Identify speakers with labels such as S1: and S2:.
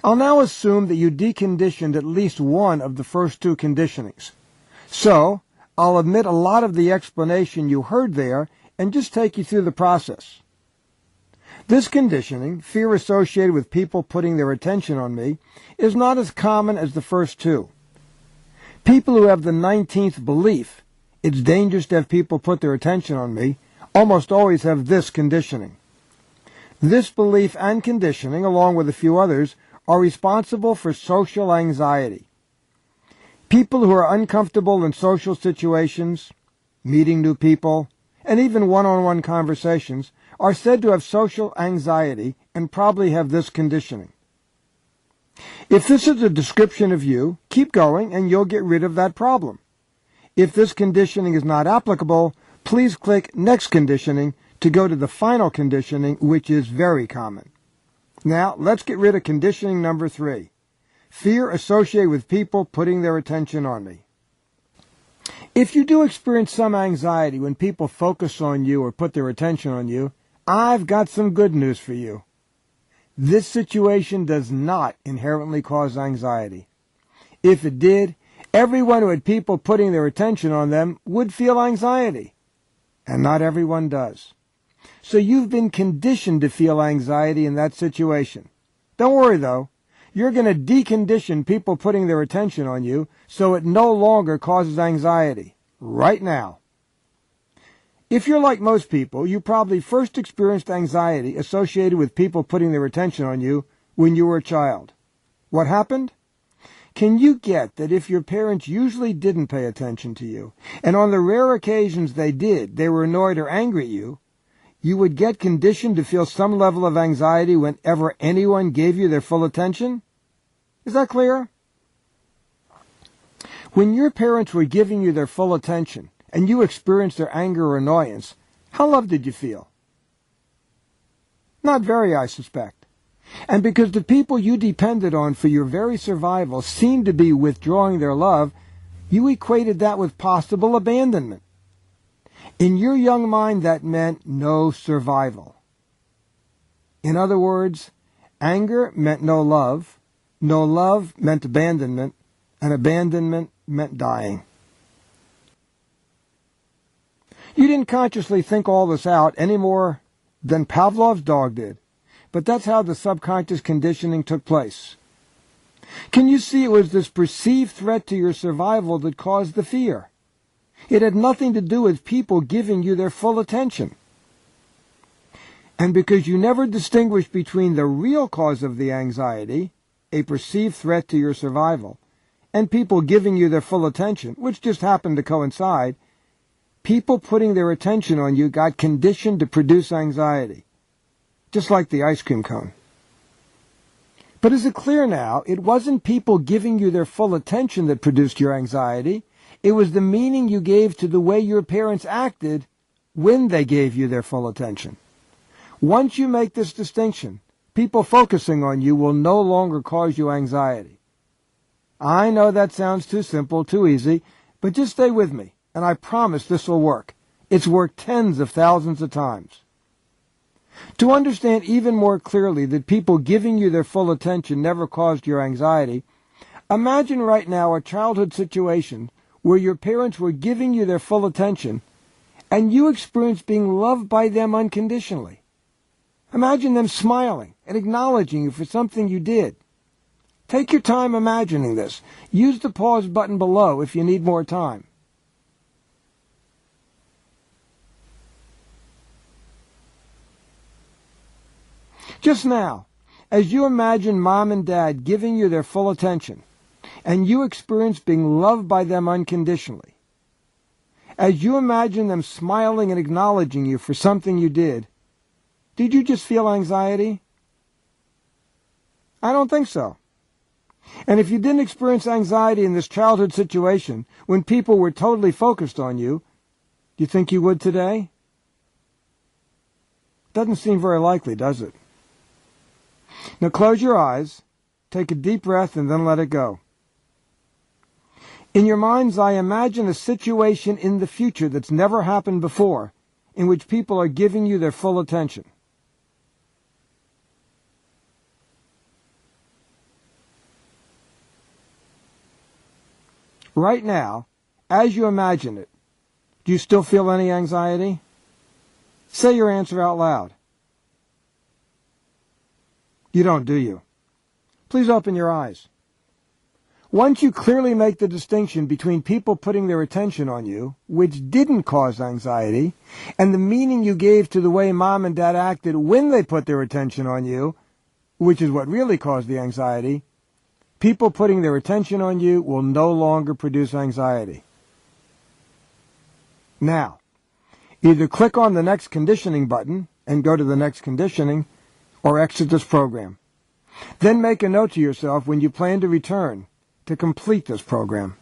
S1: I'll now assume that you deconditioned at least one of the first two conditionings. So, I'll omit a lot of the explanation you heard there and just take you through the process. This conditioning, fear associated with people putting their attention on me, is not as common as the first two. People who have the 19th belief, it's dangerous to have people put their attention on me, almost always have this conditioning. This belief and conditioning, along with a few others, are responsible for social anxiety. People who are uncomfortable in social situations, meeting new people, and even one-on-one conversations are said to have social anxiety and probably have this conditioning. If this is a description of you, keep going and you'll get rid of that problem. If this conditioning is not applicable, please click Next Conditioning to go to the final conditioning, which is very common. Now, let's get rid of conditioning number 3. Fear associated with people putting their attention on me. If you do experience some anxiety when people focus on you or put their attention on you, I've got some good news for you. This situation does not inherently cause anxiety. If it did, everyone who had people putting their attention on them would feel anxiety. And not everyone does. So you've been conditioned to feel anxiety in that situation. Don't worry though. You're going to decondition people putting their attention on you so it no longer causes anxiety. Right now. If you're like most people, you probably first experienced anxiety associated with people putting their attention on you when you were a child. What happened? Can you get that if your parents usually didn't pay attention to you, and on the rare occasions they did, they were annoyed or angry at you, you would get conditioned to feel some level of anxiety whenever anyone gave you their full attention? Is that clear? When your parents were giving you their full attention, and you experienced their anger or annoyance, how loved did you feel? Not very, I suspect. And because the people you depended on for your very survival seemed to be withdrawing their love, you equated that with possible abandonment. In your young mind, that meant no survival. In other words, anger meant no love meant abandonment, and abandonment meant dying. You didn't consciously think all this out any more than Pavlov's dog did, but that's how the subconscious conditioning took place. Can you see it was this perceived threat to your survival that caused the fear? It had nothing to do with people giving you their full attention. And because you never distinguished between the real cause of the anxiety, a perceived threat to your survival, and people giving you their full attention, which just happened to coincide, people putting their attention on you got conditioned to produce anxiety, just like the ice cream cone. But is it clear now, it wasn't people giving you their full attention that produced your anxiety, it was the meaning you gave to the way your parents acted when they gave you their full attention. Once you make this distinction, people focusing on you will no longer cause you anxiety. I know that sounds too simple, too easy, but just stay with me. And I promise this will work. It's worked tens of thousands of times. To understand even more clearly that people giving you their full attention never caused your anxiety, imagine right now a childhood situation where your parents were giving you their full attention and you experienced being loved by them unconditionally. Imagine them smiling and acknowledging you for something you did. Take your time imagining this. Use the pause button below if you need more time. Just now, as you imagine mom and dad giving you their full attention, and you experience being loved by them unconditionally, as you imagine them smiling and acknowledging you for something you did you just feel anxiety? I don't think so. And if you didn't experience anxiety in this childhood situation when people were totally focused on you, do you think you would today? Doesn't seem very likely, does it? Now close your eyes, take a deep breath, and then let it go. In your mind's eye, imagine a situation in the future that's never happened before, in which people are giving you their full attention. Right now, as you imagine it, do you still feel any anxiety? Say your answer out loud. You don't, do you? Please open your eyes. Once you clearly make the distinction between people putting their attention on you, which didn't cause anxiety, and the meaning you gave to the way mom and dad acted when they put their attention on you, which is what really caused the anxiety, people putting their attention on you will no longer produce anxiety. Now, either click on the next conditioning button and go to the next conditioning, or exit this program. Then make a note to yourself when you plan to return to complete this program.